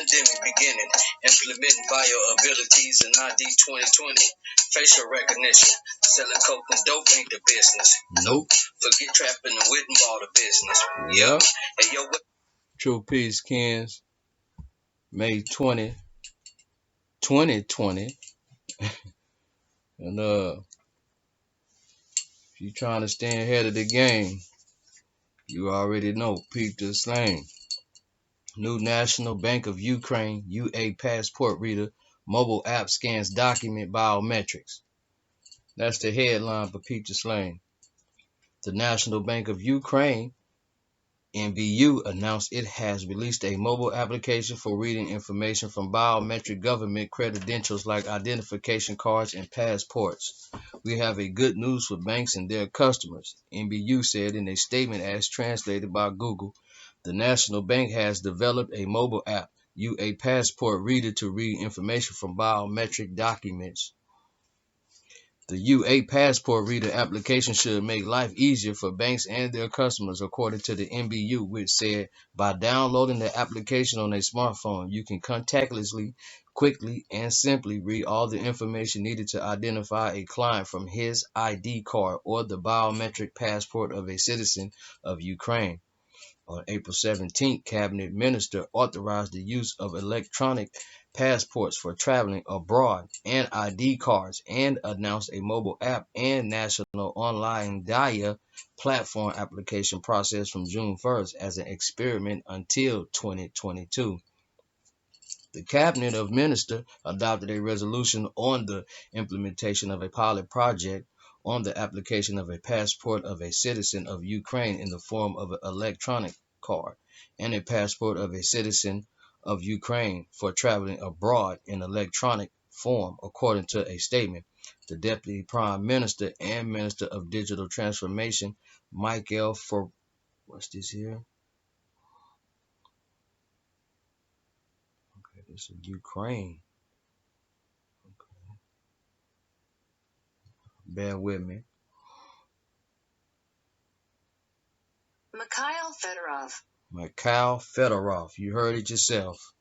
pandemic beginning. Implementing bio abilities in ID 2020. Facial recognition. Selling coke and dope ain't the business. Nope. Forget trapping and wit and ball the business. Yep. Hey, yo, True Peace, Kens. May 20, 2020. And if you trying to stay ahead of the game, you already know. Peep the slang. New National Bank of Ukraine UA passport reader mobile app scans document biometrics. That's the headline for Peep the Slang. The National Bank of Ukraine NBU announced it has released a mobile application for reading information from biometric government credentials like identification cards and passports. We have a good news for banks and their customers, NBU said in a statement as translated by Google. The National Bank has developed a mobile app, UA Passport Reader, to read information from biometric documents. The UA Passport Reader application should make life easier for banks and their customers, according to the NBU, which said by downloading the application on a smartphone, you can contactlessly, quickly, and simply read all the information needed to identify a client from his ID card or the biometric passport of a citizen of Ukraine. On April 17th, Cabinet Minister authorized the use of electronic passports for traveling abroad and ID cards and announced a mobile app and national online DIA platform application process from June 1st as an experiment until 2022. The Cabinet of Ministers adopted a resolution on the implementation of a pilot project on the application of a passport of a citizen of Ukraine in the form of an electronic card and a passport of a citizen of Ukraine for traveling abroad in electronic form, according to a statement. The Deputy Prime Minister and Minister of Digital Transformation, Michael what's this here? Okay, this is Ukraine. Bear with me. Mikhail Fedorov, you heard it yourself,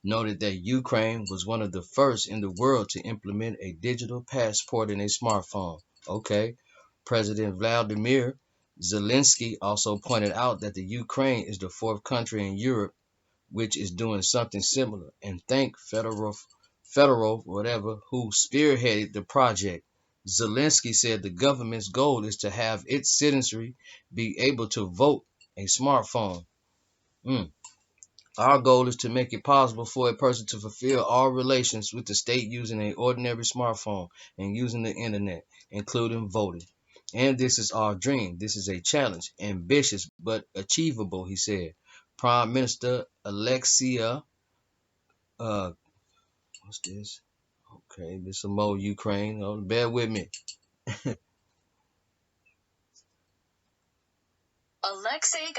noted that Ukraine was one of the first in the world to implement a digital passport in a smartphone. Okay. President Vladimir Zelensky also pointed out that the Ukraine is the fourth country in Europe which is doing something similar, and thanked Fedorov, who spearheaded the project. Zelensky said the government's goal is to have its citizenry be able to vote a smartphone. Our goal is to make it possible for a person to fulfill all relations with the state using an ordinary smartphone and using the internet, including voting. And this is our dream. This is a challenge, ambitious but achievable, he said. Prime Minister Alexia, what's this? Okay, this is some more Ukraine. Oh, bear with me. Alexei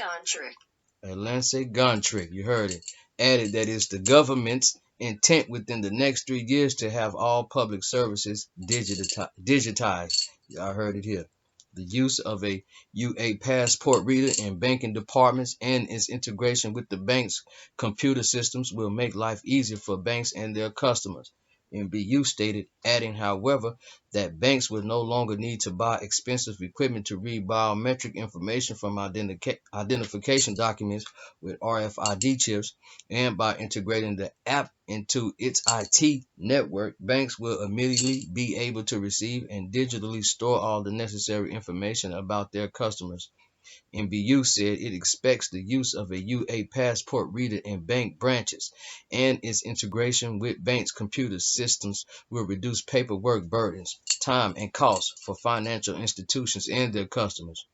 Gontrick, you heard it, added that it's the government's intent within the next 3 years to have all public services digitized. Y'all heard it here. The use of a UA passport reader in banking departments and its integration with the bank's computer systems will make life easier for banks and their customers. NBU stated, adding, however, that banks will no longer need to buy expensive equipment to read biometric information from identification documents with RFID chips, and by integrating the app into its IT network, banks will immediately be able to receive and digitally store all the necessary information about their customers. NBU said it expects the use of a UA passport reader in bank branches and its integration with banks' computer systems will reduce paperwork burdens, time, and costs for financial institutions and their customers.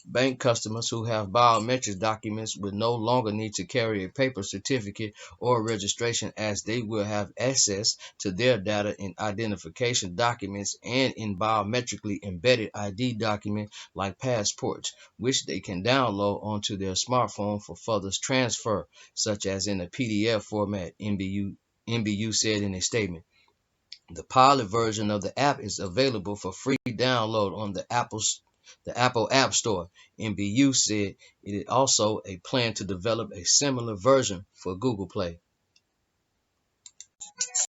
Bank customers who have biometric documents will no longer need to carry a paper certificate or registration, as they will have access to their data in identification documents and in biometrically embedded ID documents like passports, which they can download onto their smartphone for further transfer, such as in a PDF format, NBU said in a statement. The pilot version of the app is available for free download on the Apple App Store. NBU said it is also a plan to develop a similar version for Google Play.